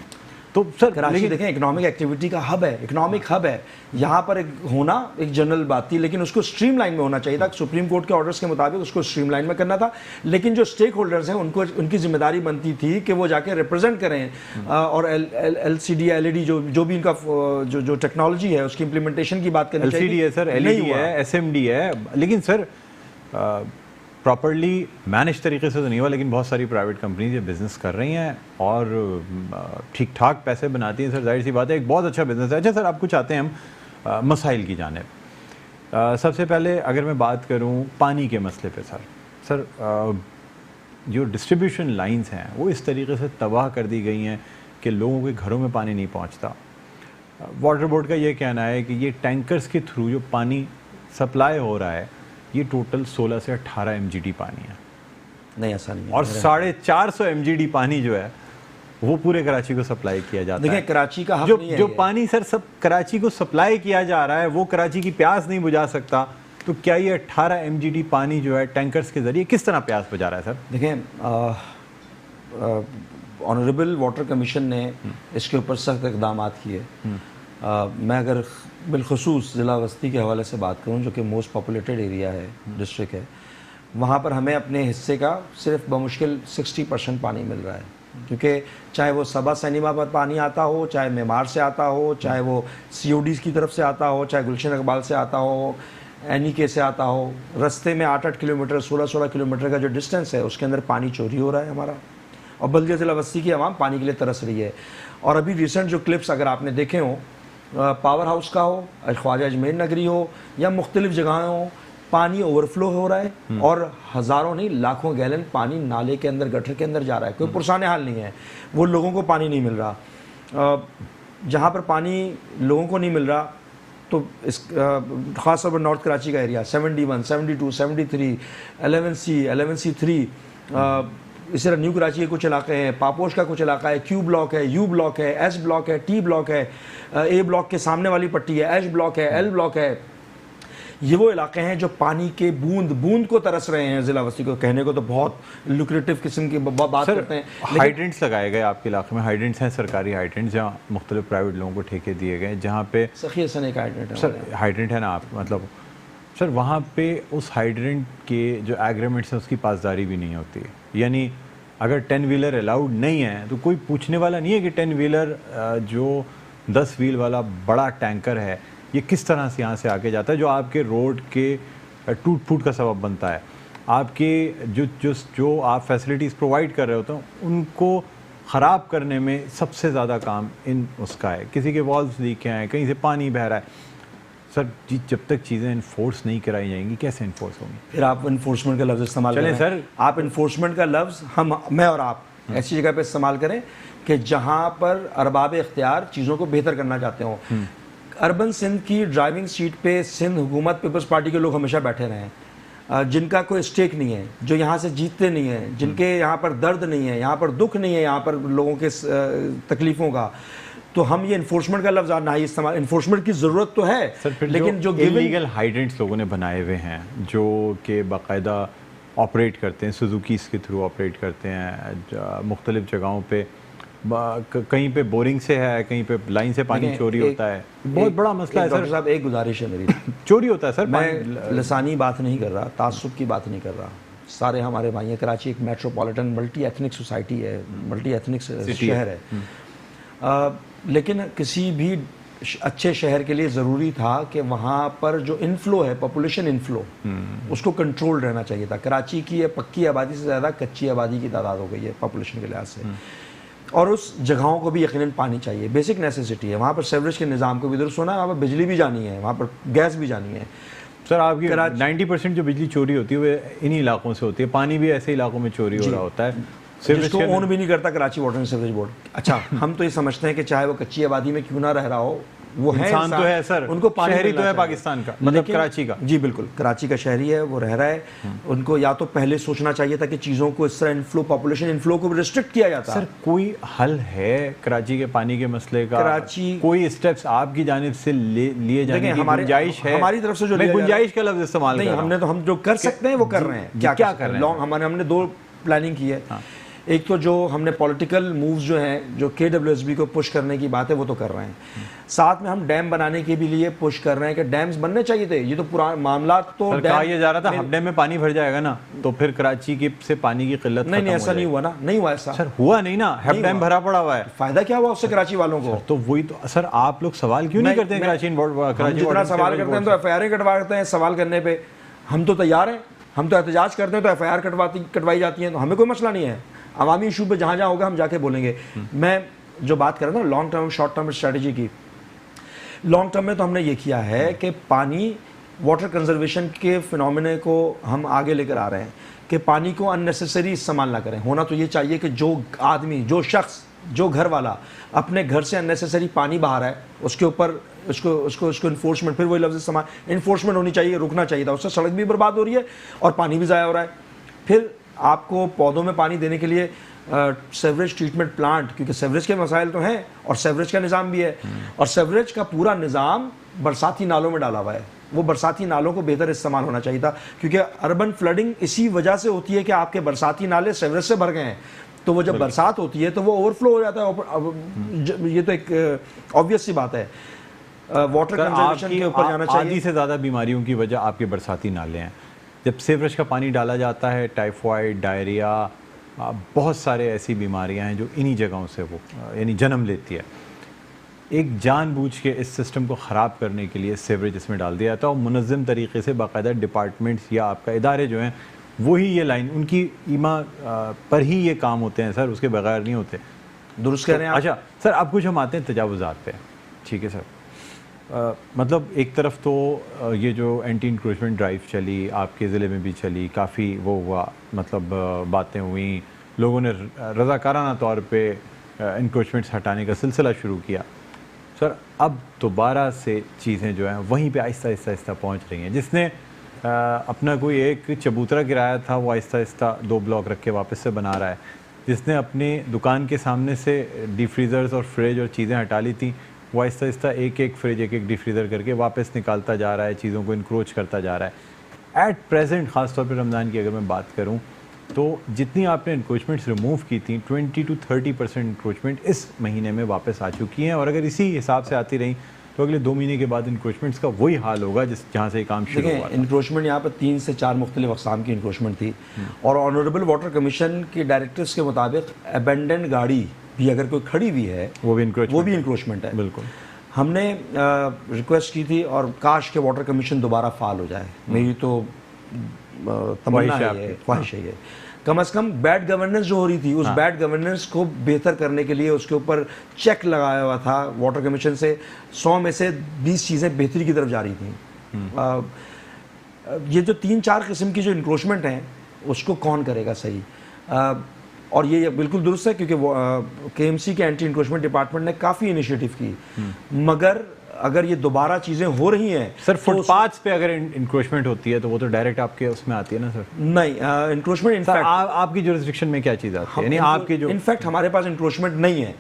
تو سر کراچی دیکھیں اکنامک ایکٹیویٹی کا ہب ہے، اکنامک ہب ہے، یہاں پر ایک ہونا ایک جنرل بات تھی، لیکن اس کو اسٹریم لائن میں ہونا چاہیے تھا. سپریم کورٹ کے آرڈرز کے مطابق اس کو اسٹریم لائن میں کرنا تھا، لیکن جو اسٹیک ہولڈرز ہیں ان کی ذمہ داری بنتی تھی کہ وہ جا کے ریپرزینٹ کریں، اور L C D L E D جو بھی ان کا جو ٹیکنالوجی ہے اس کی امپلیمنٹیشن کی بات کرنی چاہیے. ایل سی ڈی ہے سر، ایل ای ڈی ہے، ایس ایم ڈی ہے، لیکن سر پراپرلی مینج طریقے سے تو نہیں ہوا. لیکن بہت ساری پرائیویٹ کمپنیز یہ بزنس کر رہی ہیں اور ٹھیک ٹھاک پیسے بناتی ہیں سر، ظاہر سی بات ہے ایک بہت اچھا بزنس ہے. اچھا سر، آپ کچھ آتے ہیں ہم مسائل کی جانب. سب سے پہلے اگر میں بات کروں پانی کے مسئلے پہ سر جو ڈسٹریبیوشن لائنز ہیں وہ اس طریقے سے تباہ کر دی گئی ہیں کہ لوگوں کے گھروں میں پانی نہیں پہنچتا. واٹر بورڈ کا یہ کہنا ہے کہ یہ ٹینکرز کے تھرو جو پانی سپلائی ہو رہا ہے یہ ٹوٹل 16 سے 18 ایم جی ڈی پانی ہے. نہیں، ایسا نہیں ہے. اور 450 ایم جی ڈی پانی جو ہے وہ پورے کراچی کو سپلائی کیا جاتا ہے. دیکھیں کراچی کا حق نہیں ہے، جو پانی سر سب کراچی کو سپلائی کیا جا رہا ہے وہ کراچی کی پیاس نہیں بجھا سکتا. تو کیا یہ 18 ایم جی ڈی پانی جو ہے ٹینکرز کے ذریعے کس طرح پیاس بجھا رہا ہے سر؟ دیکھیں آنریبل واٹر کمیشن نے اس کے اوپر سخت اقدامات کیے. میں اگر بالخصوص ضلع وسطی کے حوالے سے بات کروں جو کہ موسٹ پاپولیٹڈ ایریا ہے، ڈسٹرکٹ ہے، وہاں پر ہمیں اپنے حصے کا صرف بمشکل 60% پانی مل رہا ہے. کیونکہ چاہے وہ سبا سینما پر پانی آتا ہو، چاہے معمار سے آتا ہو، چاہے وہ سی او ڈیز کی طرف سے آتا ہو، چاہے گلشن اقبال سے آتا ہو، این ای کے سے آتا ہو، رستے میں 8-8 کلومیٹر 16 کلومیٹر کا جو ڈسٹینس ہے اس کے اندر پانی چوری ہو رہا ہے ہمارا. اور بلدیہ ضلع وسطی کی عوام پانی کے لیے ترس رہی ہے. اور ابھی ریسنٹ جو کلپس اگر آپ نے دیکھے ہوں، پاور ہاؤس کا ہو، خواجہ اجمیر نگری ہو، یا مختلف جگہیں ہوں، پانی اوور فلو ہو رہا ہے اور ہزاروں نہیں لاکھوں گیلن پانی نالے کے اندر، گٹر کے اندر جا رہا ہے. کوئی پرسان حال نہیں ہے، وہ لوگوں کو پانی نہیں مل رہا. جہاں پر پانی لوگوں کو نہیں مل رہا تو اس خاص طور پر نارتھ کراچی کا ایریا 71, 72, 73, 11C, 11C3، اس طرح نیو کراچی کے کچھ علاقے ہیں، پاپوش کا کچھ علاقہ ہے، کیو بلاک ہے، یو بلاک ہے، ایس بلاک ہے، ٹی بلاک ہے، اے بلاک کے سامنے والی پٹی ہے، ایچ بلاک ہے، ایل بلاک ہے. یہ وہ علاقے ہیں جو پانی کے بوند کو ترس رہے ہیں. ضلع وسطی کو کہنے کو تو بہت لوکریٹو قسم کی بات کرتے ہیں. ہائیڈرنٹس لگائے گئے آپ کے علاقے میں، ہائیڈرنٹس ہیں سرکاری ہائیڈرنٹس جہاں مختلف پرائیویٹ لوگوں کو ٹھیکے دیے گئے، جہاں پہ سخی حسن ایک ہائیڈرنٹ ہے. سر ہائیڈرنٹ ہے نا آپ، مطلب سر وہاں پہ اس ہائیڈرنٹ کے جو ایگریمنٹس ہیں اس کی پاسداری بھی نہیں ہوتی ہے. یعنی اگر 10 ویلر الاؤڈ نہیں ہے تو کوئی پوچھنے والا نہیں ہے کہ 10 ویلر جو 10 ویل والا بڑا ٹینکر ہے یہ کس طرح سے یہاں سے آگے جاتا ہے، جو آپ کے روڈ کے ٹوٹ پھوٹ کا سبب بنتا ہے. آپ کے جو آپ فیسلٹیز پرووائڈ کر رہے ہوتے ہیں ان کو خراب کرنے میں سب سے زیادہ کام اس کا ہے. کسی کے والز لیک ہیں، کہیں سے پانی بہہ رہا ہے. سر جب تک چیزیں انفورس نہیں کرائی جائیں گی کیسے انفورس ہوں گی؟ پھر آپ انفورسمنٹ کا لفظ استعمال کریں. سر آپ انفورسمنٹ کا لفظ میں اور آپ ایسی جگہ پہ استعمال کریں کہ جہاں پر ارباب اختیار چیزوں کو بہتر کرنا چاہتے ہوں. اربن سندھ کی ڈرائیونگ سیٹ پہ سندھ حکومت پیپلز پارٹی کے لوگ ہمیشہ بیٹھے رہے ہیں، جن کا کوئی اسٹیک نہیں ہے، جو یہاں سے جیتتے نہیں ہیں، جن کے یہاں پر درد نہیں ہے، یہاں پر دکھ نہیں ہے، یہاں پر لوگوں کے تکلیفوں کا. تو ہم یہ انفورسمنٹ کا لفظ نہ ہی استعمال, انفورسمنٹ کی ضرورت تو ہے لیکن جو انلیگل ہائیڈرنٹس لوگوں نے بنائے ہوئے ہیں جو کہ باقاعدہ آپریٹ کرتے ہیں, سوزوکیز کے تھرو آپریٹ کرتے ہیں مختلف جگہوں پہ, کہیں پہ بورنگ سے ہے, کہیں پہ لائن سے پانی چوری ہوتا ہے, بہت بڑا مسئلہ ہے ڈاکٹر صاحب. ایک گزارش ہے میری, چوری ہوتا ہے سر. میں لسانی بات نہیں کر رہا, تعصب کی بات نہیں کر رہا, سارے ہمارے بھائی ہیں. کراچی ایک میٹروپولیٹن ملٹی ایتھنک سوسائٹی ہے, ملٹی ایتھنک شہر ہے, لیکن کسی بھی اچھے شہر کے لیے ضروری تھا کہ وہاں پر جو انفلو ہے, پاپولیشن انفلو, اس کو کنٹرول رہنا چاہیے تھا. کراچی کی پکی آبادی سے زیادہ کچی آبادی کی تعداد ہو گئی ہے پاپولیشن کے لحاظ سے, اور اس جگہوں کو بھی یقیناً پانی چاہیے, بیسک نیسیسٹی ہے. وہاں پر سیوریج کے نظام کو بھی درست ہونا ہے, وہاں پر بجلی بھی جانی ہے, وہاں پر گیس بھی جانی ہے. سر آپ کی 90% جو بجلی چوری ہوتی ہے وہ انہی علاقوں سے ہوتی ہے, پانی بھی ایسے علاقوں میں چوری ہو رہا ہوتا ہے جس کو اون بھی نہیں کرتا Karachi water and sewerage board. اچھا, ہم تو یہ سمجھتے ہیں کہ چاہے وہ کچی آبادی میں کیوں نہ رہ رہا ہو, وہ ہے انسان تو ہے سر, ان کو پانی شہری تو ہے پاکستان کا, مطلب کراچی کا. جی بالکل, کراچی کا شہری ہے, وہ رہ رہا ہے. ان کو یا تو پہلے سوچنا چاہیے تھا کہ چیزوں کو اس طرح انفلو, پاپولیشن انفلو کو ریسٹرکٹ کیا جاتا. سر کوئی حل ہے کراچی کے پانی کے مسئلے کا؟ کراچی کوئی اسٹیپس آپ کی جانب سے لیے جانے کی گنجائش ہے؟ ہماری طرف سے جو گنجائش کا لفظ استعمال نہیں, ہم نے تو, ہم جو کر سکتے ہیں وہ کر رہے ہیں. کیا کر رہے ہیں؟ ہم نے 2 پلاننگ کی ہے. ایک تو جو ہم نے پولیٹیکل مووز جو ہیں, جو KWSB کو پش کرنے کی بات ہے, وہ تو کر رہے ہیں. ساتھ میں ہم ڈیم بنانے کے بھی لیے پش کر رہے ہیں کہ ڈیمز بننے چاہیے تھے. یہ تو پرانے معاملات تو کہا یہ جا رہا تھا ہب ڈیم میں پانی بھر جائے گا نا تو پھر کراچی کی سے پانی کی قلت نہیں, ایسا نہیں ہوا نا, نہیں ہوا ایسا. سر ہوا نہیں نا, ہب ڈیم بھرا پڑا ہوا ہے. فائدہ کیا ہوا اس سے کراچی والوں کو؟ تو وہی تو سر, آپ لوگ سوال کیوں نہیں کرتے ہیں کراچی جتنا سوال کرتے ہیں تو FIR کٹواتے ہیں سوال کرنے پہ. ہم تو تیار ہیں, ہم تو احتجاج کرتے ہیں تو FIR کٹوائی جاتی ہیں, تو ہمیں کوئی مسئلہ نہیں ہے. عوامی ایشو پہ جہاں ہوگا ہم جا کے بولیں گے. میں جو بات کر رہا ہوں long term short term strategy کی, لانگ ٹرم میں تو ہم نے یہ کیا ہے کہ پانی واٹر کنزرویشن کے فنومینا کو ہم آگے لے کر آ رہے ہیں کہ پانی کو ان نیسیسری استعمال نہ کریں. ہونا تو یہ چاہیے کہ جو آدمی, جو شخص, جو گھر والا اپنے گھر سے ان نیسیسری پانی باہر ہے, اس کے اوپر اس کو انفورسمنٹ, پھر وہی لفظ استعمال, انفورسمنٹ ہونی چاہیے, رکنا چاہیے تھا. اس سے سڑک بھی برباد ہو رہی ہے اور پانی بھی ضائع ہو رہا ہے. پھر آپ کو پودوں میں پانی دینے کے لیے سیوریج ٹریٹمنٹ پلانٹ, کیونکہ سیوریج کے مسائل تو ہیں اور سیوریج کا نظام بھی ہے, اور سیوریج کا پورا نظام برساتی نالوں میں ڈالا ہوا ہے. وہ برساتی نالوں کو بہتر استعمال ہونا چاہیے تھا, کیونکہ اربن فلڈنگ اسی وجہ سے ہوتی ہے کہ آپ کے برساتی نالے سیوریج سے بھر گئے ہیں, تو وہ جب برسات ہوتی ہے تو وہ اوور فلو ہو جاتا ہے. یہ تو ایک آبویس سی بات ہے. واٹر کنزرویشن کے اوپر جانا چاہیے. آدھی سے زیادہ بیماریوں کی وجہ آپ کے برساتی نالے ہیں. جب سیوریج کا پانی ڈالا جاتا ہے, ٹائیفائڈ, ڈائریا, بہت سارے ایسی بیماریاں ہیں جو انہی جگہوں سے وہ یعنی جنم لیتی ہے. ایک جان بوجھ کے اس سسٹم کو خراب کرنے کے لیے سیوریج اس میں ڈال دیا جاتا ہے, اور منظم طریقے سے باقاعدہ ڈپارٹمنٹس یا آپ کا ادارے جو ہیں وہی یہ لائن, ان کی ایما پر ہی یہ کام ہوتے ہیں سر, اس کے بغیر نہیں ہوتے. درست کہہ رہے ہیں. اچھا سر, اب کچھ ہم آتے ہیں تجاوزات پہ. ٹھیک ہے سر, مطلب ایک طرف تو یہ جو اینٹی انکروچمنٹ ڈرائیو چلی, آپ کے ضلع میں بھی چلی, کافی وہ ہوا, مطلب باتیں ہوئیں, لوگوں نے رضاکارانہ طور پہ انکروچمنٹس ہٹانے کا سلسلہ شروع کیا. سر اب دوبارہ سے چیزیں جو ہیں وہیں پہ آہستہ آہستہ پہنچ رہی ہیں. جس نے اپنا کوئی ایک چبوترا گرایا تھا وہ آہستہ آہستہ 2 بلاک رکھ کے واپس سے بنا رہا ہے. جس نے اپنی دکان کے سامنے سے ڈی فریزرز اور فریج اور چیزیں ہٹا لی تھیں, وہ آہستہ آہستہ ایک فریج ایک ڈی فریزر کر کے واپس نکالتا جا رہا ہے, چیزوں کو انکروچ کرتا جا رہا ہے. ایٹ پریزنٹ خاص طور پہ رمضان کی اگر میں بات کروں تو جتنی آپ نے انکروچمنٹس ریموو کی تھیں 20 to 30% انکروچمنٹ اس مہینے میں واپس آ چکی ہیں, اور اگر اسی حساب سے آتی رہیں تو اگلے 2 مہینے کے بعد انکروچمنٹس کا وہی حال ہوگا جہاں سے یہ کام شروع ہوا. انکروچمنٹ یہاں پر 3 سے 4 مختلف اقسام کی انکروچمنٹ تھی, اور آنریبل واٹر کمیشن کے ڈائریکٹرز کے مطابق ابینڈنڈ گاڑی بھی اگر کوئی کھڑی ہوئی ہے وہ بھی انکروچمنٹ ہے. بالکل. ہم نے ریکویسٹ کی تھی اور کاش کہ واٹر کمیشن دوبارہ فعال ہو جائے. میری تو تمنا ہے, خواہش ہے. کم از کم بیڈ گورننس جو ہو رہی تھی اس بیڈ گورننس کو بہتر کرنے کے لیے اس کے اوپر چیک لگایا ہوا تھا واٹر کمیشن سے. 100 میں سے 20 چیزیں بہتری کی طرف جا رہی تھیں. یہ جو 3-4 قسم کی جو انکروچمنٹ ہیں اس کو کون کرے گا صحیح, اور یہ بالکل درست ہے کیونکہ KMC کے اینٹی انکروچمنٹ ڈپارٹمنٹ نے کافی انیشیٹو کی, مگر اگر یہ دوبارہ چیزیں ہو رہی ہیں سر فٹ پاتھ پہ اگر انکروچمنٹ ہوتی ہے تو وہ تو ڈائریکٹ آپ کے اس میں آتی ہے نا سر؟ نہیں، انکروچمنٹ آپ کی جورسڈکشن میں کیا چیز آتی ہے؟ یعنی آپ کی جو انفیکٹ ہمارے پاس انکروچمنٹ نہیں ہے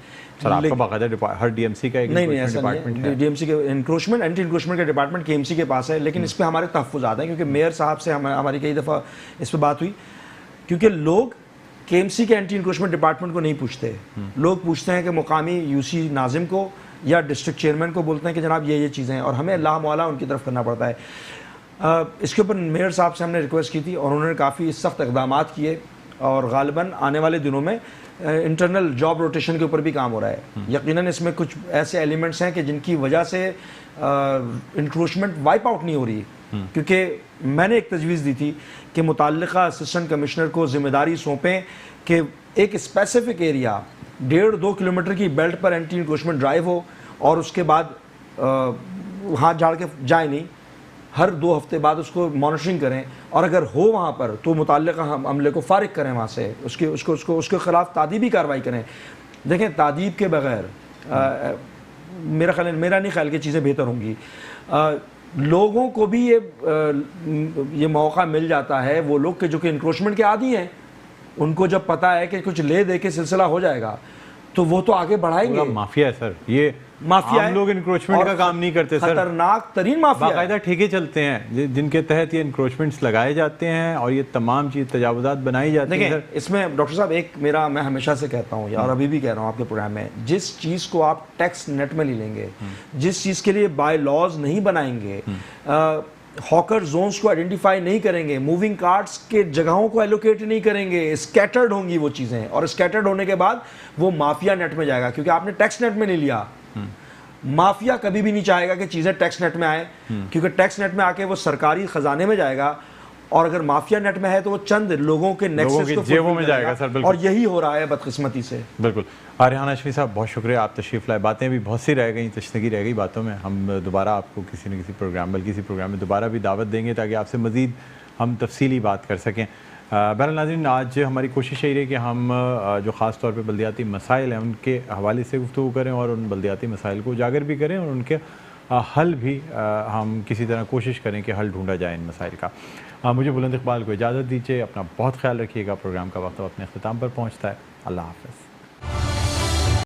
سر، آپ کا باقاعدہ ہر ڈی ایم سی کا نہیں ایسا نہیں ہے. ڈی ایم سی کے انکروچمنٹ اینٹی انکروچمنٹ کا ڈپارٹمنٹ کے ایم سی کے پاس ہے، لیکن اس پہ ہمارے تحفظات ہیں کیونکہ میئر صاحب سے ہماری کئی دفعہ اس پہ بات ہوئی، کیونکہ لوگ کے ایم سی کے اینٹی انکروچمنٹ ڈپارٹمنٹ کو نہیں پوچھتے، لوگ پوچھتے ہیں کہ مقامی یو سی ناظم کو یا ڈسٹرکٹ چیئرمین کو، بولتے ہیں کہ جناب یہ چیزیں ہیں، اور ہمیں اللہ مولا ان کی طرف کرنا پڑتا ہے. اس کے اوپر میئر صاحب سے ہم نے ریکویسٹ کی تھی اور انہوں نے کافی سخت اقدامات کیے، اور غالباً آنے والے دنوں میں انٹرنل جاب روٹیشن کے اوپر بھی کام ہو رہا ہے. یقیناً اس میں کچھ ایسے ایلیمنٹس ہیں کہ جن کی وجہ سے انکروچمنٹ وائپ آؤٹ نہیں ہو رہی، کیونکہ میں نے ایک تجویز دی تھی کہ متعلقہ اسسٹنٹ کمشنر کو ذمہ داری سونپیں کہ ایک اسپیسیفک ایریا 1.5-2 کلومیٹر کی بیلٹ پر اینٹی انکروچمنٹ ڈرائیو ہو، اور اس کے بعد ہاتھ جھاڑ کے جائیں نہیں، ہر 2 ہفتے بعد اس کو مانیٹرنگ کریں، اور اگر ہو وہاں پر تو متعلقہ عملے کو فارغ کریں وہاں سے، اس کے خلاف تعدیبی کارروائی کریں. دیکھیں تعدیب کے بغیر میرا نہیں خیال کہ چیزیں بہتر ہوں گی. لوگوں کو بھی یہ موقع مل جاتا ہے، وہ لوگ کہ جو کہ انکروچمنٹ کے عادی ہیں، ان کو جب پتہ ہے کہ کچھ لے دے کے سلسلہ ہو جائے گا تو وہ تو آگے بڑھائیں گے. مافیا ہے سر، یہ مافیا ہم لوگ انکروچمنٹ کا کام نہیں کرتے سر، خطرناک ترین مافیا. باقاعدہ ٹھیکے چلتے ہیں جن کے تحت یہ انکروچمنٹس لگائے جاتے ہیں اور یہ تمام چیز تجاوزات بنائی جاتی ہیں. دیکھیں اس میں ڈاکٹر صاحب میں ہمیشہ سے کہتا ہوں اور ابھی بھی کہہ رہا ہوں آپ کے پروگرام میں، جس چیز کو آپ ٹیکس نیٹ میں نہیں لیں گے، جس چیز کے لیے بائی لاز نہیں بنائیں گے، ہاکر زونز کو آئیڈینٹیفائی نہیں کریں گے، موونگ کارٹس کے جگہوں کو ایلوکیٹ نہیں کریں گے، اسکیٹرڈ ہوں گی وہ چیزیں، اور اسکیٹرڈ ہونے کے بعد وہ مافیا نیٹ میں جائے گا، کیونکہ آپ نے ٹیکس نیٹ میں نہیں لیا. مافیا کبھی بھی نہیں چاہے گا کہ چیزیں ٹیکس نیٹ میں آئیں، کیونکہ ٹیکس نیٹ میں آ کے وہ سرکاری خزانے میں جائے گا، اور اگر مافیا نیٹ میں ہے تو وہ چند لوگوں کے نیکسس کو جیبوں میں جائے گا سر. اور یہی ہو رہا ہے بدقسمتی سے. بالکل. ریحان ہاشمی صاحب بہت شکریہ، آپ تشریف لائے. باتیں بھی بہت سی رہ گئیں، تشنگی رہ گئی باتوں میں. ہم دوبارہ آپ کو کسی نہ کسی پروگرام بلکہ کسی پروگرام میں دوبارہ بھی دعوت دیں گے تاکہ آپ سے مزید ہم تفصیلی بات کر سکیں. بہرحال ناظرین، آج ہماری کوشش یہی رہی کہ ہم جو خاص طور پہ بلدیاتی مسائل ہیں ان کے حوالے سے گفتگو کریں اور ان بلدیاتی مسائل کو اجاگر بھی کریں اور ان کے حل بھی ہم کسی طرح کوشش کریں کہ حل ڈھونڈا جائے ان مسائل کا. مجھے بلند اقبال کو اجازت دیجیے، اپنا بہت خیال رکھیے گا. پروگرام کا وقت اپنے اختتام پر پہنچتا ہے. اللہ حافظ.